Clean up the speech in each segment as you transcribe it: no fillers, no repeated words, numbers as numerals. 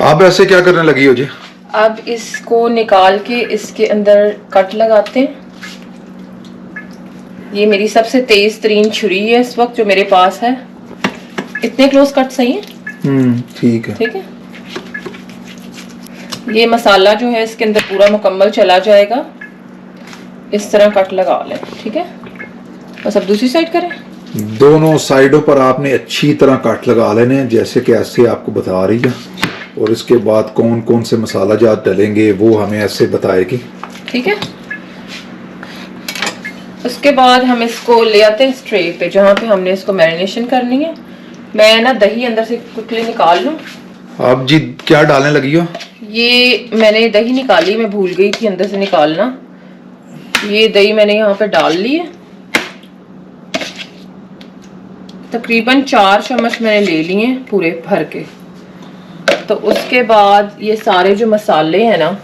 आप ऐसे क्या करने लगी हो जी? अब इसको निकाल के इसके अंदर कट लगाते हैं। ये मेरी सबसे तेज तरीन छुरी है इस वक्त जो मेरे पास है। इतने क्लोज कट सही है? ठीक है। ठीक है। ये मसाला जो है इसके अंदर पूरा मुकम्मल चला जाएगा। इस तरह कट लगा लें। ठीक है, बस अब दूसरी साइड करें। दोनों साइडों पर आपने अच्छी तरह कट लगा लेने हैं जैसे कि ऐसे आपको बता रही है, और इसके बाद कौन कौन से मसाला जात डलेंगे वो हमें ऐसे बताएगी। ठीक है, उसके बाद हम इसको ले आते हैं इस ट्रे पे जहाँ पे हमने इसको मैरिनेशन करनी है। मैं ना दही अंदर से क्विकली निकाल लूँ। आप जी क्या डालने लगी हो? ये मैंने दही निकाली, मैं भूल गई थी अंदर से निकालना। ये दही मैंने यहाँ पे डाल ली है। तकरीबन 4 चम्मच मैंने ले लिए हैं पूरे भर के। तो उसके बाद ये सारे जो मसाले हैं ना,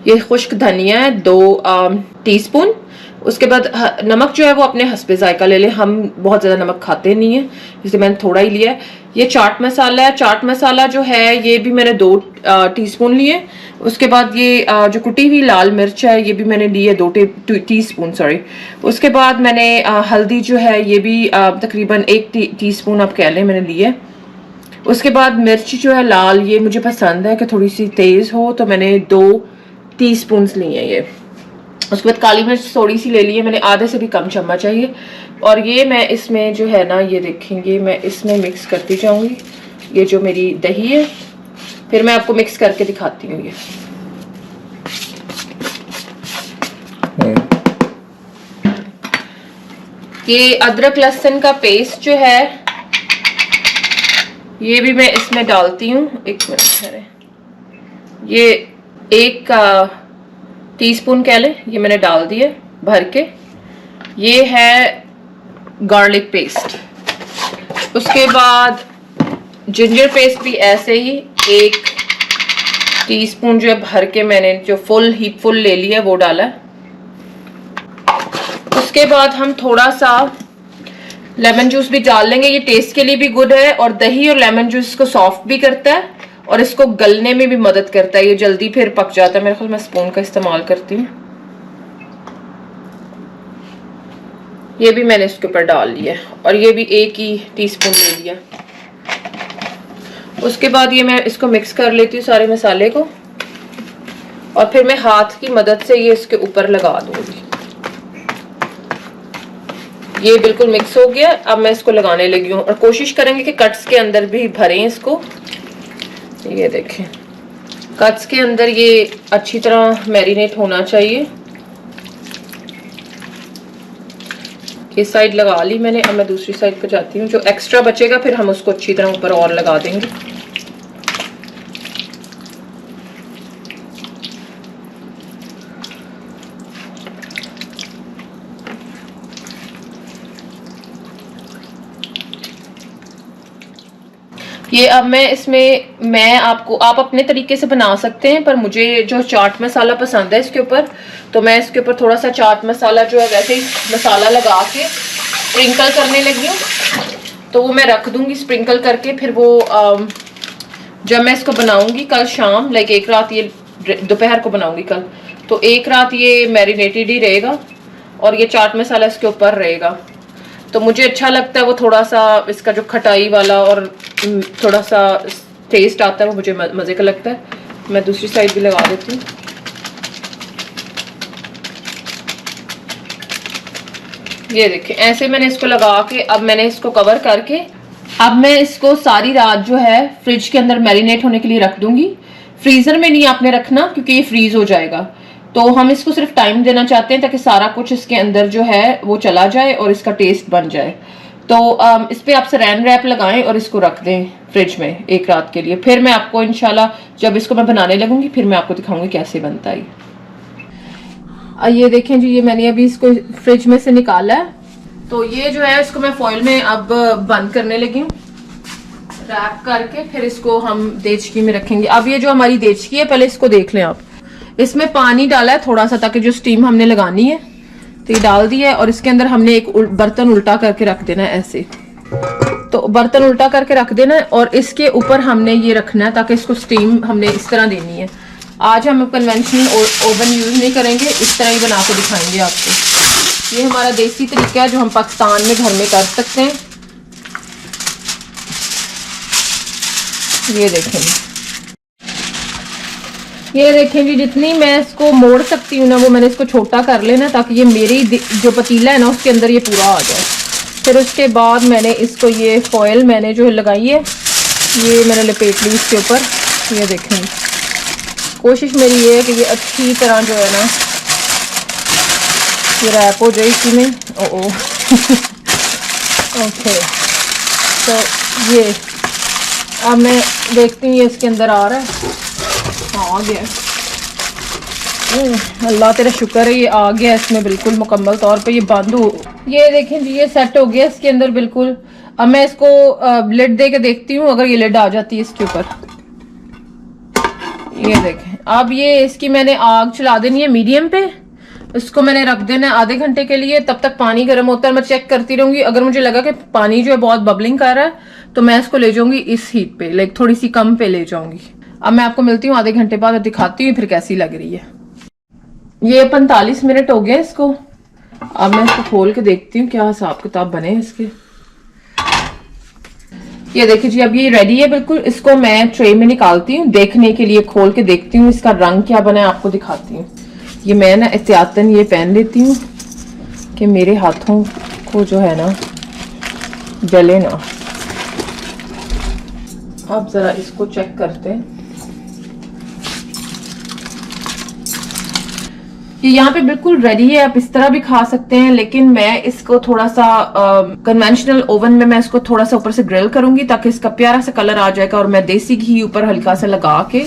ये खुश्क धनिया है 2 टीस्पून। उसके बाद नमक जो है वो अपने हस्बे जायका ले लें। हम बहुत ज़्यादा नमक खाते नहीं है इसलिए मैंने थोड़ा ही लिया है। ये चाट मसाला है। चाट मसाला जो है ये भी मैंने 2 टीस्पून लिए। उसके बाद ये जो कुटी हुई लाल मिर्च है ये भी मैंने ली है 2 टीस्पून सॉरी। उसके बाद मैंने हल्दी जो है ये भी तकरीबन 1 टीस्पून आप कह लें मैंने ली है। उसके बाद मिर्च जो है लाल, ये मुझे पसंद है कि थोड़ी सी तेज़ हो, तो मैंने 2 टीस्पून लिए हैं ये। उसके बाद काली मिर्च थोड़ी सी ले ली है मैंने, आधे से भी कम चम्मच चाहिए। और ये मैं इसमें जो है ना, ये देखेंगे मैं इसमें मिक्स करती जाऊंगी। ये जो मेरी दही है, फिर मैं आपको मिक्स करके दिखाती हूँ। ये अदरक लहसुन का पेस्ट जो है ये भी मैं इसमें डालती हूँ। 1 मिनट, ये 1 टीस्पून कह लें, ये मैंने डाल दिया भर के। ये है गार्लिक पेस्ट। उसके बाद जिंजर पेस्ट भी ऐसे ही 1 टीस्पून जो है भर के मैंने जो फुल ले लिया वो डाला है। उसके बाद हम थोड़ा सा लेमन जूस भी डाल लेंगे। ये टेस्ट के लिए भी गुड है और दही और लेमन जूस इसको सॉफ्ट भी करता है और इसको गलने में भी मदद करता है। ये जल्दी फिर पक जाता है। मेरे ख्याल मैं स्पून का इस्तेमाल करती हूँ। ये भी मैंने इसके ऊपर डाल लिया और ये भी 1 ही टीस्पून ले लिया। उसके बाद ये मैं इसको मिक्स कर लेती हूँ सारे मसाले को, और फिर मैं हाथ की मदद से ये इसके ऊपर लगा दूंगी। ये बिल्कुल मिक्स हो गया। अब मैं इसको लगाने लगी हूँ और कोशिश करेंगे कि कट्स के अंदर भी भरें इसको। ये देखें, कट्स के अंदर ये अच्छी तरह मैरिनेट होना चाहिए। ये साइड लगा ली मैंने, अब मैं दूसरी साइड पर जाती हूँ। जो एक्स्ट्रा बचेगा फिर हम उसको अच्छी तरह ऊपर और लगा देंगे। ये अब मैं इसमें आप अपने तरीके से बना सकते हैं, पर मुझे जो चाट मसाला पसंद है इसके ऊपर, तो मैं इसके ऊपर थोड़ा सा चाट मसाला जो है वैसे ही मसाला लगा के स्प्रिंकल करने लगी हूँ। तो वो मैं रख दूंगी स्प्रिंकल करके। फिर वो जब मैं इसको बनाऊंगी कल शाम, लाइक 1 रात, ये दोपहर को बनाऊंगी कल, तो 1 रात ये मैरिनेटेड ही रहेगा और ये चाट मसाला इसके ऊपर रहेगा। तो मुझे अच्छा लगता है वो थोड़ा सा इसका जो खटाई वाला और थोड़ा सा टेस्ट आता है वो मुझे मज़े का लगता है। मैं दूसरी साइड भी लगा देती हूँ। ये देखें, ऐसे मैंने इसको लगा के अब मैंने इसको कवर करके अब मैं इसको सारी रात जो है फ्रिज के अंदर मैरिनेट होने के लिए रख दूंगी। फ्रीजर में नहीं आपने रखना क्योंकि ये फ्रीज हो जाएगा। तो हम इसको सिर्फ टाइम देना चाहते हैं ताकि सारा कुछ इसके अंदर जो है वो चला जाए और इसका टेस्ट बन जाए। तो इस पे आप सैरान रैप लगाएं और इसको रख दें फ्रिज में 1 रात के लिए। फिर मैं आपको इंशाल्लाह जब इसको मैं बनाने लगूंगी फिर मैं आपको दिखाऊंगी कैसे बनता है। ये देखें जी, ये मैंने अभी इसको फ्रिज में से निकाला है। तो ये जो है इसको मैं फॉइल में अब बंद करने लगी हूँ रैप करके। फिर इसको हम देचकी में रखेंगे। अब ये जो हमारी देचकी है, पहले इसको देख लें आप। इसमें पानी डाला है थोड़ा सा ताकि जो स्टीम हमने लगानी है, तो ये डाल दिया है। और इसके अंदर हमने एक बर्तन उल्टा करके रख देना है ऐसे। तो बर्तन उल्टा करके रख देना है और इसके ऊपर हमने ये रखना है ताकि इसको स्टीम हमने इस तरह देनी है। आज हम कन्वेंशनल ओवन यूज़ नहीं करेंगे, इस तरह ही बना के दिखाएंगे आपको। ये हमारा देसी तरीका है जो हम पाकिस्तान में घर में कर सकते हैं। ये देखें जी, जितनी मैं इसको मोड़ सकती हूँ ना वो मैंने इसको छोटा कर लेना ताकि ये मेरी जो पतीला है ना उसके अंदर ये पूरा आ जाए। फिर उसके बाद मैंने इसको ये फॉयल मैंने जो लगाई है ये मैंने लपेट ली इसके ऊपर। ये देखें, कोशिश मेरी ये है कि ये अच्छी तरह जो है ना ये रैप हो जाए इसी में। ओ ओके, तो ये अब मैं देखती हूँ ये इसके अंदर आ रहा है। हाँ, आ गया। अल्लाह तेरा शुक्र है ये आ गया इसमें बिल्कुल मुकम्मल तौर पे। ये बंद हो, ये देखें जी ये सेट हो गया इसके अंदर बिल्कुल। अब मैं इसको लिड दे के देखती हूँ अगर ये लिड आ जाती है इसके ऊपर। ये देखें, अब ये इसकी मैंने आग चला देनी है मीडियम पे। इसको मैंने रख देना है आधे घंटे के लिए। तब तक पानी गर्म होता है, मैं चेक करती रहूंगी। अगर मुझे लगा कि पानी जो है बहुत बबलिंग कर रहा है तो मैं इसको ले जाऊंगी इस हीट पे, लाइक थोड़ी सी कम पे ले जाऊंगी। अब मैं आपको मिलती हूँ आधे घंटे बाद और दिखाती हूँ फिर कैसी लग रही है। ये 45 मिनट हो गए इसको। अब मैं इसको खोल के देखती हूँ क्या हिसाब किताब बने इसके। ये देखिए जी, अब ये रेडी है बिल्कुल। इसको मैं ट्रे में निकालती हूँ देखने के लिए, खोल के देखती हूँ इसका रंग क्या बना है, आपको दिखाती हूँ। ये मैं ना एहतियातन ये पहन लेती हूँ कि मेरे हाथों को जो है ना जले ना। अब जरा इसको चेक करते हैं। ये यहाँ पे बिल्कुल रेडी है, आप इस तरह भी खा सकते हैं, लेकिन मैं इसको थोड़ा सा कन्वेंशनल ओवन में मैं इसको थोड़ा सा ऊपर से ग्रिल करूंगी ताकि इसका प्यारा सा कलर आ जाएगा। और मैं देसी घी ऊपर हल्का सा लगा के,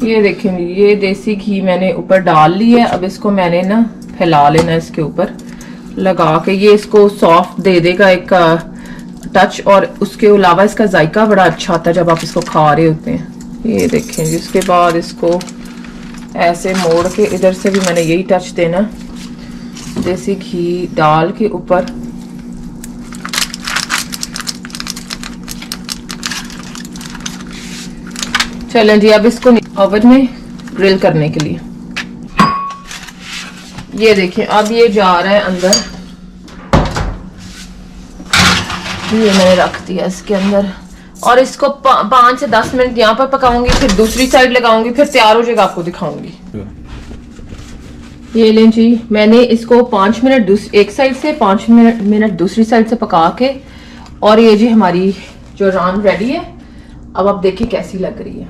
ये देखें ये देसी घी मैंने ऊपर डाल ली है। अब इसको मैंने ना फैला लेना इसके ऊपर लगा के। ये इसको सॉफ्ट दे देगा एक टच, और उसके अलावा इसका जायका बड़ा अच्छा आता है जब आप इसको खा रहे होते हैं। ये देखें जी, उसके बाद इसको ऐसे मोड़ के इधर से भी मैंने यही टच देना, देसी घी डाल के ऊपर। चलें जी, अब इसको ओवन में ग्रिल करने के लिए। ये देखें अब ये जा रहा है अंदर। ये मैंने रख दिया इसके अंदर और इसको 5 से 10 मिनट यहाँ पर पकाऊंगी, फिर दूसरी साइड लगाऊंगी, फिर तैयार हो जाएगा आपको दिखाऊंगी। ये लें जी, मैंने इसको 5 मिनट एक साइड से 5 मिनट दूसरी साइड से पका के, और ये जी हमारी जो रान रेडी है। अब आप देखिए कैसी लग रही है।